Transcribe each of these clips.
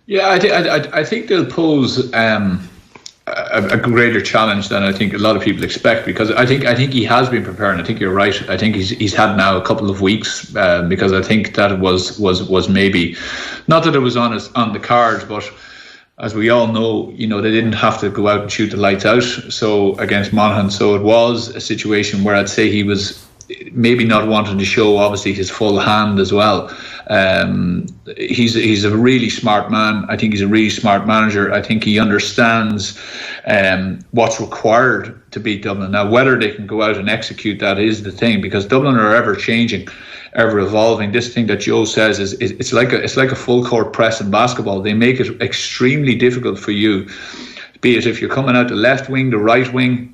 Yeah, I think they'll pose a greater challenge than I think a lot of people expect, because I think he has been preparing. I think you're right. I think he's had now a couple of weeks, because I think that was maybe not that it was on the cards, but as we all know, they didn't have to go out and shoot the lights out against Monaghan. So it was a situation where I'd say he was maybe not wanting to show obviously his full hand as well. He's a really smart man. I think he's a really smart manager. I think he understands what's required to beat Dublin. Now, whether they can go out and execute that is the thing, because Dublin are ever changing, ever evolving. This thing that Joe says is it's like a full court press in basketball. They make it extremely difficult for you, be it if you're coming out the left wing, the right wing,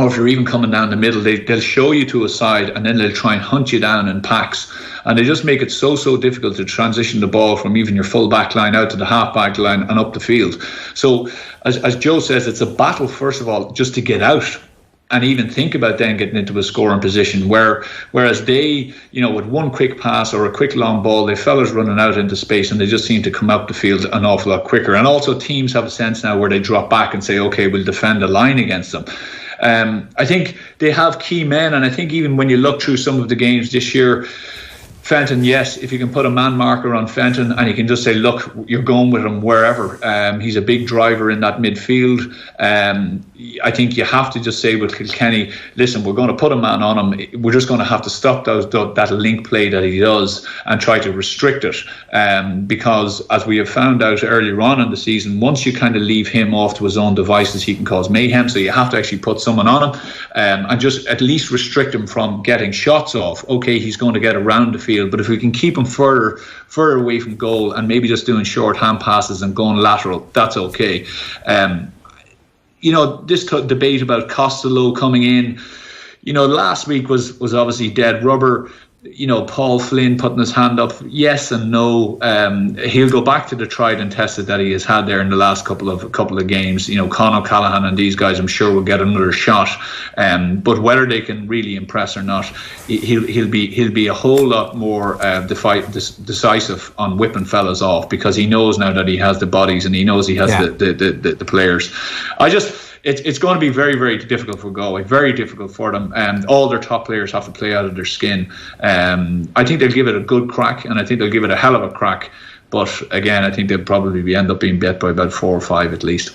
or if you're even coming down the middle. They'll show you to a side and then they'll try and hunt you down in packs. And they just make it so difficult to transition the ball from even your full back line out to the half back line and up the field. So as Joe says, it's a battle, first of all, just to get out and even think about then getting into a scoring position, whereas they, with one quick pass or a quick long ball, they fellas running out into space and they just seem to come up the field an awful lot quicker. And also teams have a sense now where they drop back and say, okay, we'll defend the line against them. I think they have key men, and I think even when you look through some of the games this year, Fenton, yes, if you can put a man marker on Fenton and you can just say, look, you're going with him wherever. He's a big driver in that midfield. I think you have to just say with Kilkenny, listen, we're going to put a man on him. We're just going to have to stop that link play that he does and try to restrict it. Because as we have found out earlier on in the season, once you kind of leave him off to his own devices, he can cause mayhem. So you have to actually put someone on him and just at least restrict him from getting shots off. Okay, he's going to get around the field, but if we can keep him further away from goal and maybe just doing short hand passes and going lateral, that's okay. This debate about Costello coming in, last week was obviously dead rubber. Paul Flynn putting his hand up, yes and no. He'll go back to the tried and tested that he has had there in the last couple of games. Conor Callaghan and these guys, I'm sure, will get another shot. But whether they can really impress or not, he'll be a whole lot more decisive on whipping fellas off, because he knows now that he has the bodies and he knows he has the players. It's going to be very, very difficult for Galway, very difficult for them, and all their top players have to play out of their skin. I think they'll give it a good crack, and I think they'll give it a hell of a crack, but again, I think they'll probably end up being bet by about 4 or 5 at least.